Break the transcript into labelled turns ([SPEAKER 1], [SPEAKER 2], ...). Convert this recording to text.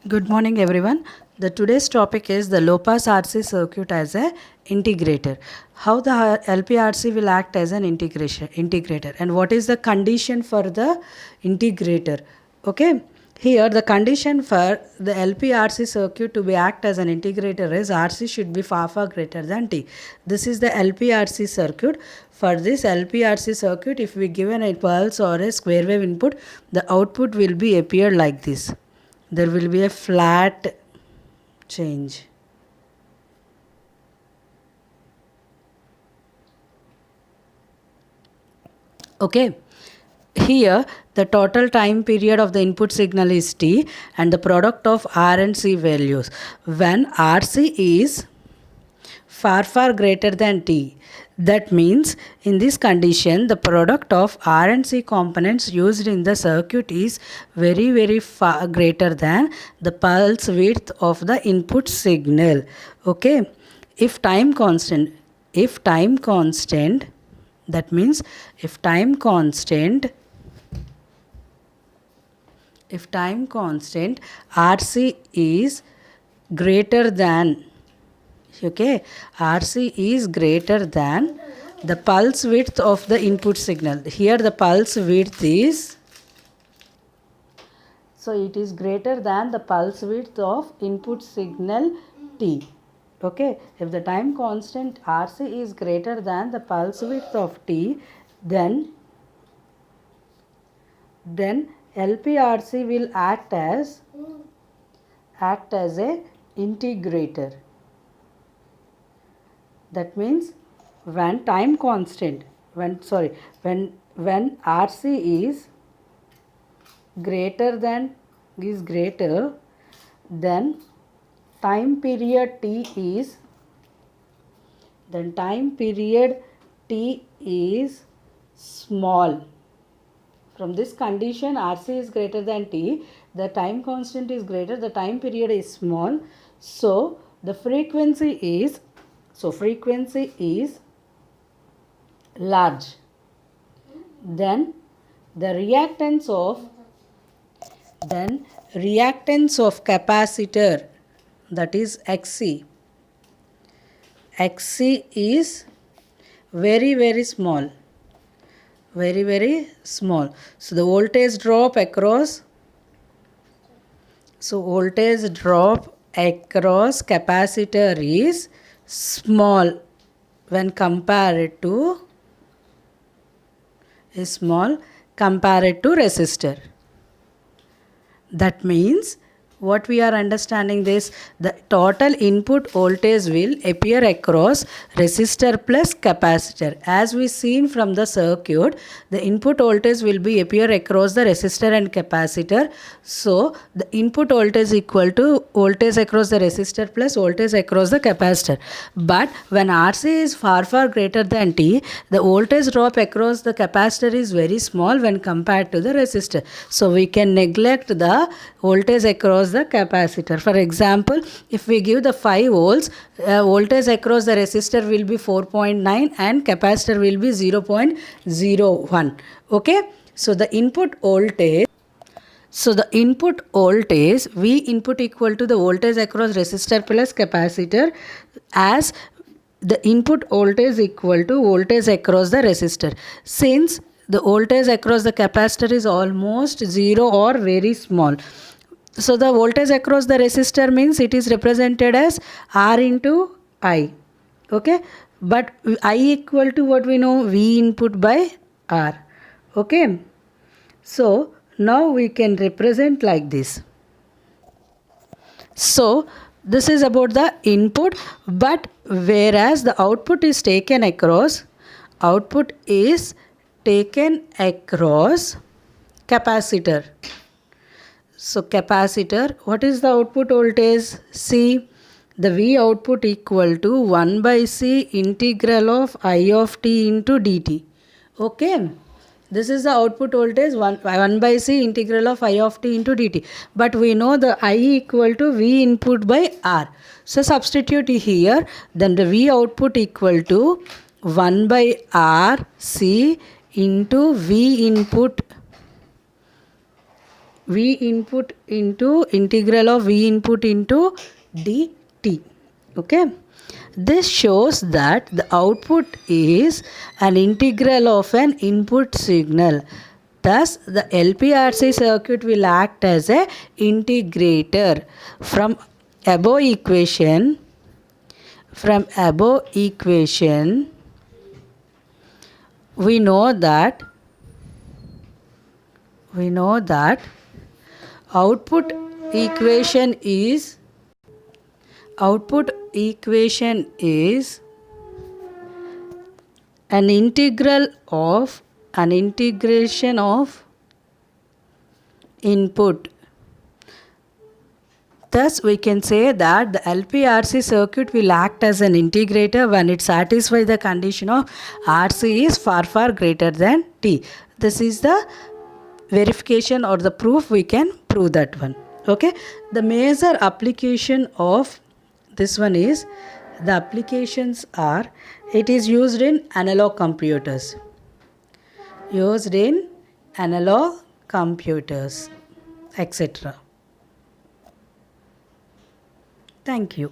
[SPEAKER 1] Good morning everyone. The today's topic is the low pass RC circuit as a integrator. How the LPRC will act as an integrator and what is the condition for the integrator. Okay. Here the condition for the LPRC circuit to be act as an integrator is RC should be far greater than T. This is the LPRC circuit. For this LPRC circuit, if we given a pulse or a square wave input, the output will be appear like this. There will be a flat change. Okay. Here the total time period of the input signal is T and the product of R and C values. When RC is far greater than T, that means in this condition the product of R and C components used in the circuit is very far greater than the pulse width of the input signal. Okay. If time constant, that means if time constant RC is greater than, okay, RC is greater than the pulse width of the input signal. Here the pulse width is, so it is greater than the pulse width of input signal T. Okay, if the time constant RC is greater than the pulse width of T, then LPRC will act as a integrator. That means when time constant, when RC is greater, then time period T is small. From this condition, RC is greater than T, the time constant is greater, the time period is small. So the frequency is large. Then the reactance of capacitor, that is XC is very small. So the voltage drop across capacitor is small when compared to resistor. That means what we are understanding this, the total input voltage will appear across resistor plus capacitor. As we seen from the circuit, the input voltage will be appear across the resistor and capacitor. So the input voltage equal to voltage across the resistor plus voltage across the capacitor. But when RC is far greater than T, the voltage drop across the capacitor is very small when compared to the resistor. So we can neglect the voltage across the capacitor. For example, if we give the 5 volts, voltage across the resistor will be 4.9 and capacitor will be 0.01. Okay, so the input voltage V input equal to the voltage across resistor plus capacitor, as the input voltage equal to voltage across the resistor. Since the voltage across the capacitor is almost 0 or very small, so the voltage across the resistor means it is represented as R into I. Okay, but I equal to what we know, V input by R. Okay, so now we can represent like this. So this is about the input, but whereas the output is taken across capacitor. So capacitor, what is the output voltage? C. The V output equal to 1 by C integral of I of t into dt. Okay. This is the output voltage 1 by C integral of I of t into dt. But we know the I equal to V input by R. So substitute here. Then the V output equal to 1 by R C into V input V input into integral of V input into dt. Okay. This shows that the output is an integral of an input signal. Thus, the LPRC circuit will act as a integrator. From above equation, we know that output equation is an integration of input. Thus, we can say that the LPRC circuit will act as an integrator when it satisfies the condition of RC is far greater than T. This is the verification or the proof we can prove that one. Okay. The major application of this one is, the applications are, it is used in analog computers, etc. Thank you.